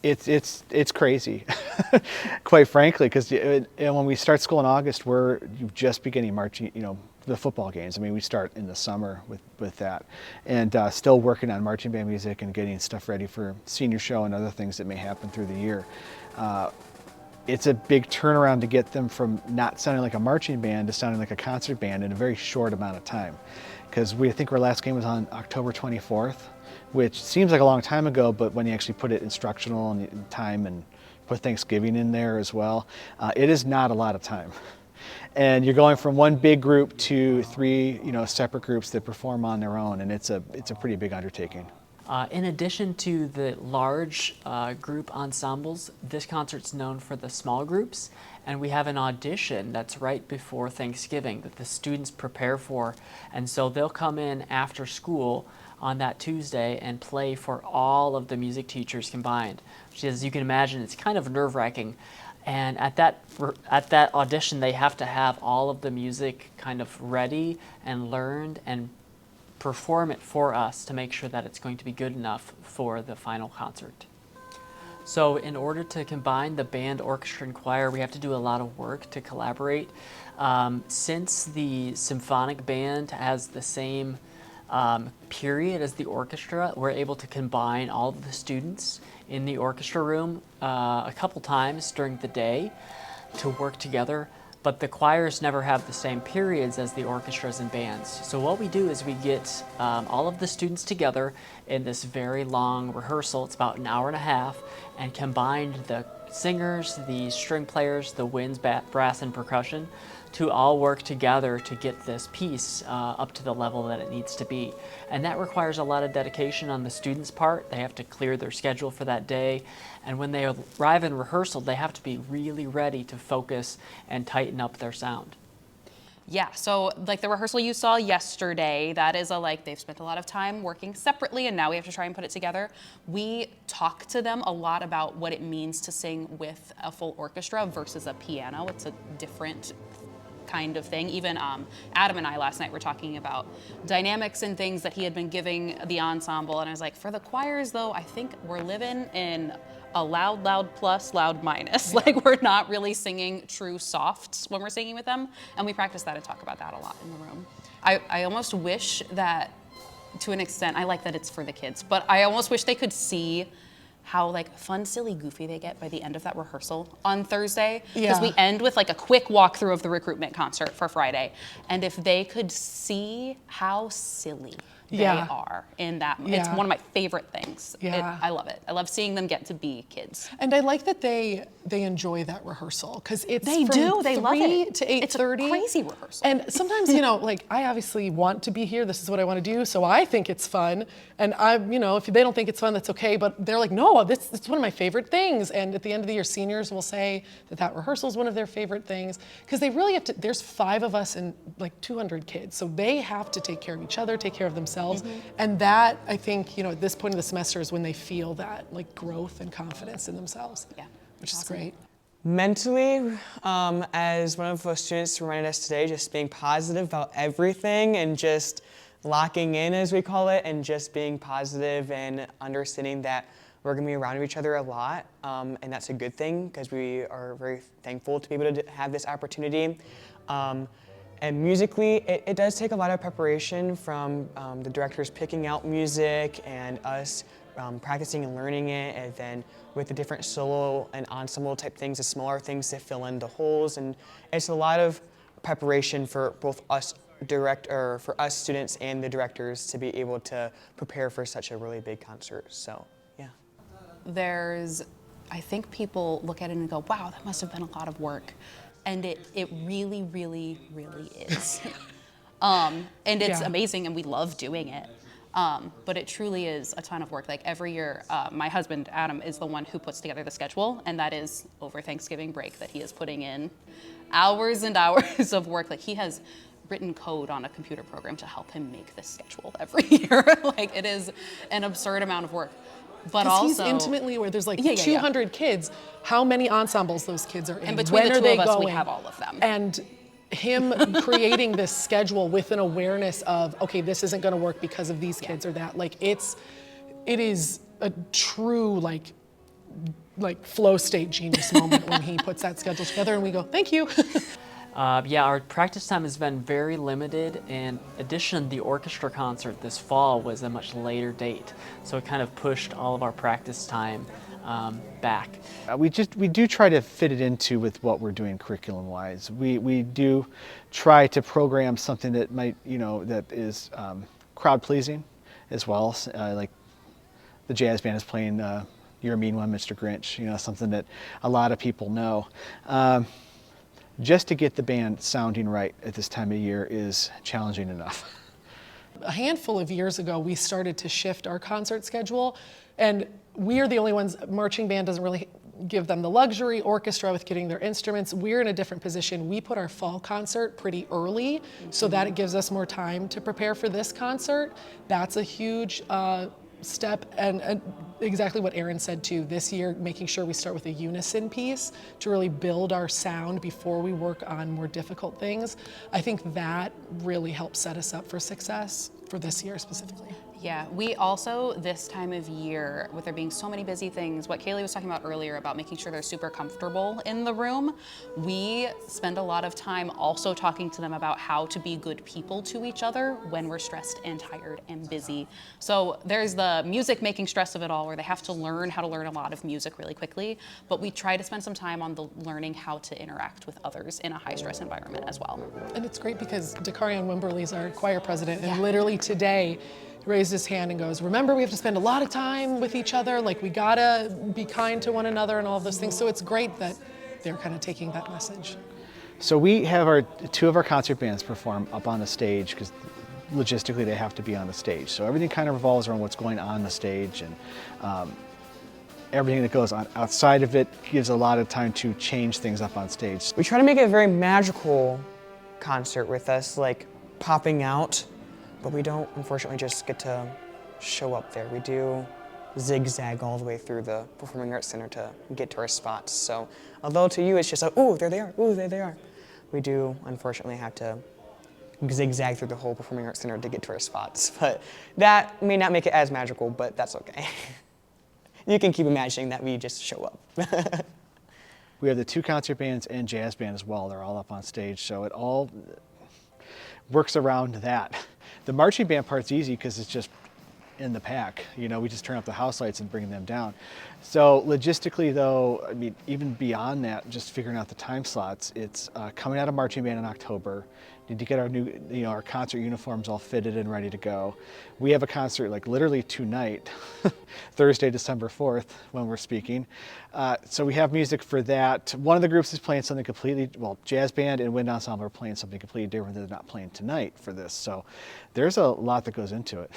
It's crazy, quite frankly, because when we start school in August, we're just beginning marching, the football games. I mean, we start in the summer with that, and still working on marching band music and getting stuff ready for senior show and other things that may happen through the year. It's a big turnaround to get them from not sounding like a marching band to sounding like a concert band in a very short amount of time, because I think our last game was on October 24th. Which seems like a long time ago, but when you actually put it instructional and time and put Thanksgiving in there as well, it is not a lot of time. And you're going from one big group to three, separate groups that perform on their own, and it's a pretty big undertaking. In addition to the large group ensembles, this concert's known for the small groups, and we have an audition that's right before Thanksgiving that the students prepare for, and so they'll come in after school on that Tuesday and play for all of the music teachers combined, which, as you can imagine, it's kind of nerve-wracking. And at that audition, they have to have all of the music kind of ready and learned and perform it for us to make sure that it's going to be good enough for the final concert. So in order to combine the band, orchestra, and choir, we have to do a lot of work to collaborate. Since the symphonic band has the same period as the orchestra, we're able to combine all of the students in the orchestra room a couple times during the day to work together, but the choirs never have the same periods as the orchestras and bands. So what we do is we get all of the students together in this very long rehearsal. It's about an hour and a half, and combine the singers, the string players, the winds, brass, and percussion to all work together to get this piece up to the level that it needs to be. And that requires a lot of dedication on the students' part. They have to clear their schedule for that day. And when they arrive in rehearsal, they have to be really ready to focus and tighten up their sound. Yeah, so like the rehearsal you saw yesterday, that is they've spent a lot of time working separately and now we have to try and put it together. We talk to them a lot about what it means to sing with a full orchestra versus a piano. It's a different kind of thing. Even Adam and I last night were talking about dynamics and things that he had been giving the ensemble, and I was like, for the choirs though, I think we're living in a loud, loud plus, loud minus. Like we're not really singing true softs when we're singing with them, and we practice that and talk about that a lot in the room. I almost wish that, to an extent, I like that it's for the kids, but I almost wish they could see how fun, silly, goofy they get by the end of that rehearsal on Thursday. Because we end with a quick walkthrough of the recruitment concert for Friday. And if they could see how silly they are in that, it's one of my favorite things. I love it. I love seeing them get to be kids. And I like that they enjoy that rehearsal, because it's They love it. to 8:30. It's a crazy rehearsal. And sometimes, I obviously want to be here. This is what I want to do. So I think it's fun. And if they don't think it's fun, that's okay. But they're like, no, it's one of my favorite things. And at the end of the year, seniors will say that rehearsal is one of their favorite things, because they really have to. There's 5 of us and 200 kids, so they have to take care of each other, take care of themselves, and that, I think, at this point of the semester is when they feel that growth and confidence in themselves. Yeah, which is great. Mentally, as one of the students reminded us today, just being positive about everything and just locking in, as we call it, and just being positive and understanding that we're going to be around each other a lot, and that's a good thing because we are very thankful to be able to have this opportunity. And musically, it does take a lot of preparation from the directors picking out music and us practicing and learning it, and then with the different solo and ensemble type things, the smaller things to fill in the holes, and it's a lot of preparation for both us for us students and the directors to be able to prepare for such a really big concert. So, yeah. I think people look at it and go, wow, that must have been a lot of work. And it really, really, really is. And it's amazing, and we love doing it. But it truly is a ton of work. Every year, my husband, Adam, is the one who puts together the schedule, and that is over Thanksgiving break that he is putting in hours and hours of work. He has written code on a computer program to help him make this schedule every year. It is an absurd amount of work. But also, he's intimately aware. There's 200 kids. How many ensembles those kids are in? And between when the two of us, going? we have all of them. And him creating this schedule with an awareness of, okay, this isn't going to work because of these kids or that. It is a true like flow state genius moment when he puts that schedule together and we go, thank you. Yeah, our practice time has been very limited. In addition, the orchestra concert this fall was a much later date, so it kind of pushed all of our practice time back. We do try to fit it into with what we're doing curriculum-wise. We do try to program something that might, that is crowd-pleasing as well. Like the jazz band is playing "You're a Mean One, Mr. Grinch," something that a lot of people know. Just to get the band sounding right at this time of year is challenging enough. A handful of years ago, we started to shift our concert schedule, and we are the only ones. Marching band doesn't really give them the luxury, orchestra with getting their instruments. We're in a different position. We put our fall concert pretty early so that it gives us more time to prepare for this concert. That's a huge step, and exactly what Aaron said too, this year making sure we start with a unison piece to really build our sound before we work on more difficult things. I think that really helps set us up for success for this year specifically. Yeah, we also, this time of year, with there being so many busy things, what Kaylee was talking about earlier about making sure they're super comfortable in the room, we spend a lot of time also talking to them about how to be good people to each other when we're stressed and tired and busy. So there's the music making stress of it all, where they have to learn how to learn a lot of music really quickly, but we try to spend some time on the learning how to interact with others in a high stress environment as well. And it's great because Dakarian Wimberly is our choir president, and literally today raised his hand and goes, remember, we have to spend a lot of time with each other, like we gotta be kind to one another and all of those things. So it's great that they're kind of taking that message. So we have two of our concert bands perform up on the stage because logistically they have to be on the stage. So everything kind of revolves around what's going on the stage, and everything that goes on outside of it gives a lot of time to change things up on stage. We try to make it a very magical concert with us, like popping out, but we don't unfortunately just get to show up there. We do zigzag all the way through the Performing Arts Center to get to our spots. So although to you it's just like, oh, there they are, oh, there they are, we do unfortunately have to zigzag through the whole Performing Arts Center to get to our spots. But that may not make it as magical, but that's okay. You can keep imagining that we just show up. We have the two concert bands and jazz band as well. They're all up on stage, so it all works around that. The marching band part's easy because it's just in the pack. We just turn up the house lights and bring them down. So logistically though, I mean, even beyond that, just figuring out the time slots, it's coming out of marching band in October. Need to get our new, our concert uniforms all fitted and ready to go. We have a concert like literally tonight, Thursday, December 4th, when we're speaking. So we have music for that. One of the groups is playing something completely, jazz band and wind ensemble are playing something completely different that they're not playing tonight for this. So there's a lot that goes into it.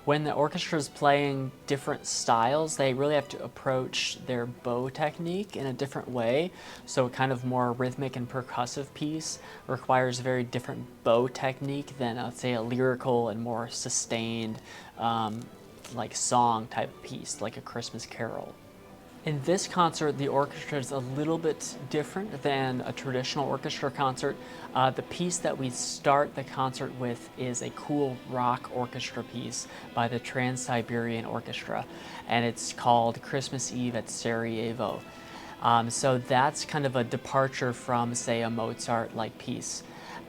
When the orchestra is playing different styles, they really have to approach their bow technique in a different way. So a kind of more rhythmic and percussive piece requires a very different bow technique than, let's say, a lyrical and more sustained, like song type piece, like a Christmas carol. In this concert, the orchestra is a little bit different than a traditional orchestra concert. The piece that we start the concert with is a cool rock orchestra piece by the Trans-Siberian Orchestra, and it's called Christmas Eve at Sarajevo. So that's kind of a departure from, say, a Mozart-like piece.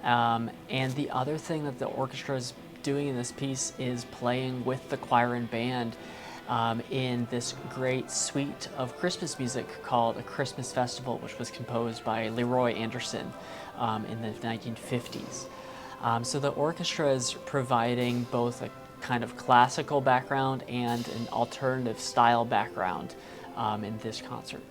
And the other thing that the orchestra is doing in this piece is playing with the choir and band in this great suite of Christmas music called A Christmas Festival, which was composed by Leroy Anderson in the 1950s. So the orchestra is providing both a kind of classical background and an alternative style background in this concert.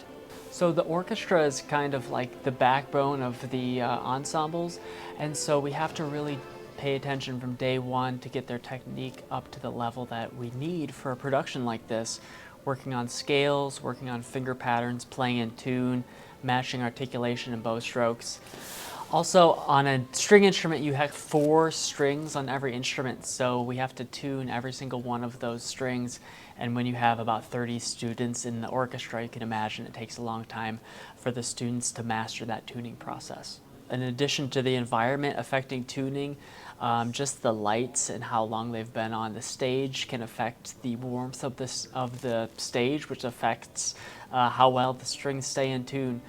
So the orchestra is kind of like the backbone of the ensembles, and so we have to really pay attention from day one to get their technique up to the level that we need for a production like this, working on scales, working on finger patterns, playing in tune, matching articulation and bow strokes. Also, on a string instrument, you have 4 strings on every instrument, so we have to tune every single one of those strings. And when you have about 30 students in the orchestra, you can imagine it takes a long time for the students to master that tuning process. In addition to the environment affecting tuning, Just the lights and how long they've been on the stage can affect the warmth of the stage, which affects how well the strings stay in tune.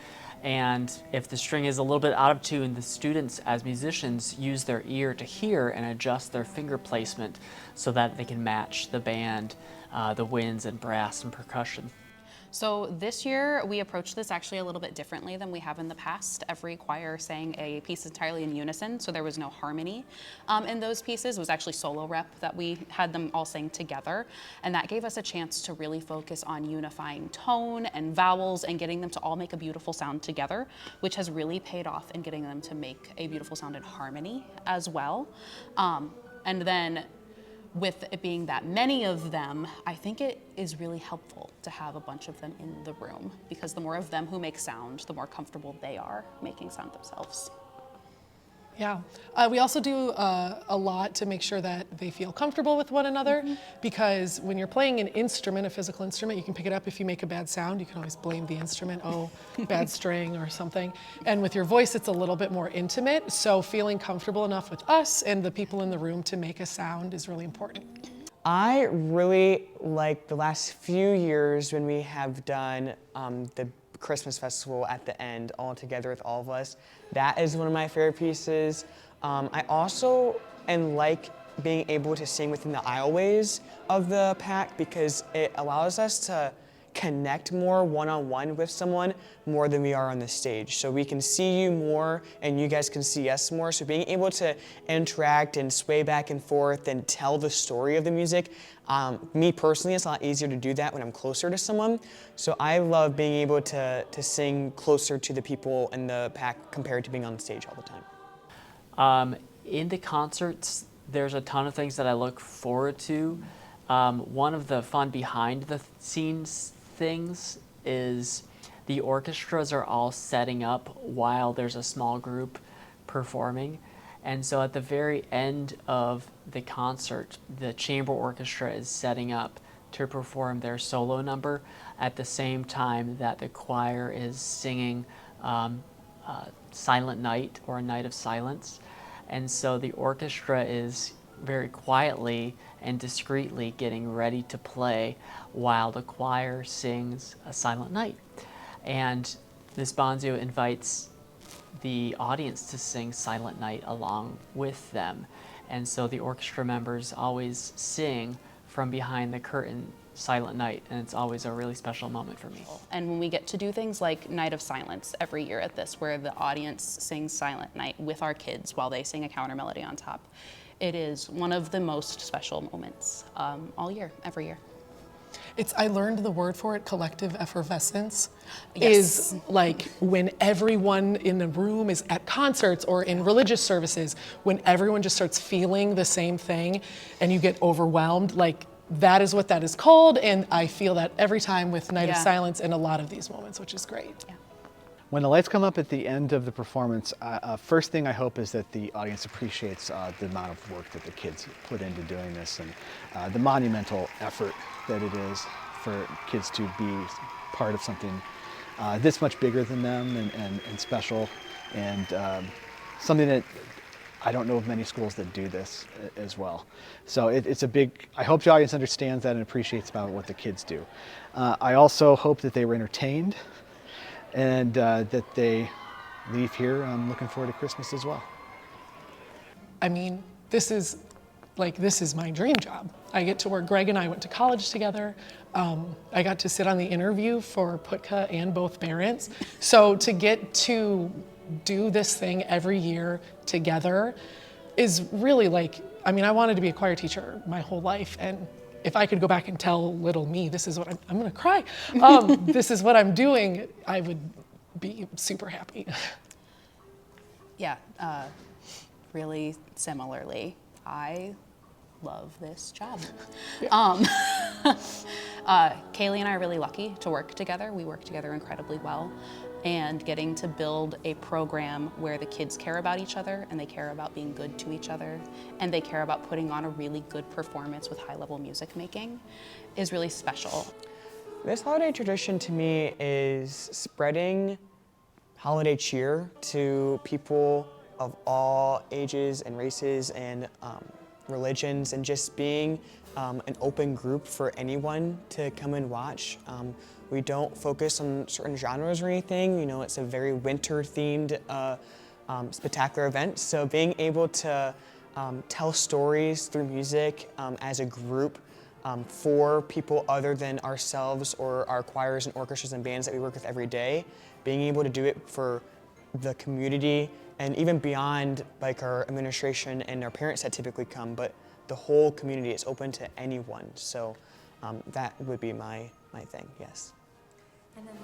And if the string is a little bit out of tune, the students as musicians use their ear to hear and adjust their finger placement so that they can match the band, the winds and brass and percussion. So this year we approached this actually a little bit differently than we have in the past. Every choir sang a piece entirely in unison, so there was no harmony in those pieces. It was actually solo rep that we had them all sing together, and that gave us a chance to really focus on unifying tone and vowels and getting them to all make a beautiful sound together, which has really paid off in getting them to make a beautiful sound in harmony as well. And then with it being that many of them, I think it is really helpful to have a bunch of them in the room, because the more of them who make sound, the more comfortable they are making sound themselves. Yeah. We also do a lot to make sure that they feel comfortable with one another, because when you're playing an instrument, a physical instrument, you can pick it up if you make a bad sound. You can always blame the instrument, oh, bad string or something. And with your voice, it's a little bit more intimate, so feeling comfortable enough with us and the people in the room to make a sound is really important. I really like the last few years when we have done the Christmas festival at the end all together with all of us. That is one of my favorite pieces. I also like being able to sing within the aisleways of the pack, because it allows us to connect more one-on-one with someone more than we are on the stage. So we can see you more and you guys can see us more. So being able to interact and sway back and forth and tell the story of the music, me personally, it's a lot easier to do that when I'm closer to someone. So I love being able to sing closer to the people in the pack compared to being on stage all the time. In the concerts, there's a ton of things that I look forward to. One of the fun behind the scenes things is the orchestras are all setting up while there's a small group performing. And so at the very end of the concert, the chamber orchestra is setting up to perform their solo number at the same time that the choir is singing Silent Night, or A Night of Silence. And so the orchestra is very quietly and discreetly getting ready to play while the choir sings A Silent Night. And Ms. Bonzio invites the audience to sing Silent Night along with them. And so the orchestra members always sing from behind the curtain Silent Night, and it's always a really special moment for me. And when we get to do things like Night of Silence every year at this, where the audience sings Silent Night with our kids while they sing a counter melody on top, it is one of the most special moments all year, every year. I learned the word for it, collective effervescence, Yes. is like when everyone in the room is at concerts or in religious services, when everyone just starts feeling the same thing and you get overwhelmed, like that is what that is called. And I feel that every time with Night of Yeah. Silence and a lot of these moments, which is great. Yeah. When the lights come up at the end of the performance, first thing I hope is that the audience appreciates the amount of work that the kids put into doing this, and the monumental effort that it is for kids to be part of something this much bigger than them and special, and something that I don't know of many schools that do this as well. So it's a big, I hope the audience understands that and appreciates about what the kids do. I also hope that they were entertained, and that they leave here looking forward to Christmas as well. I mean, this is my dream job. I get to work. Greg and I went to college together. I got to sit on the interview for Putka and both parents. So to get to do this thing every year together is really I wanted to be a choir teacher my whole life, and if I could go back and tell little me, this is what I'm gonna cry, this is what I'm doing, I would be super happy. Yeah, really similarly, I love this job. Kaylee and I are really lucky to work together. We work together incredibly well, and getting to build a program where the kids care about each other and they care about being good to each other and they care about putting on a really good performance with high-level music making is really special. This holiday tradition to me is spreading holiday cheer to people of all ages and races and religions, and just being an open group for anyone to come and watch. We don't focus on certain genres or anything. You know, it's a very winter-themed spectacular event. So being able to tell stories through music as a group for people other than ourselves or our choirs and orchestras and bands that we work with every day, being able to do it for the community and even beyond like our administration and our parents that typically come, but the whole community is open to anyone. So that would be my thing, yes. And then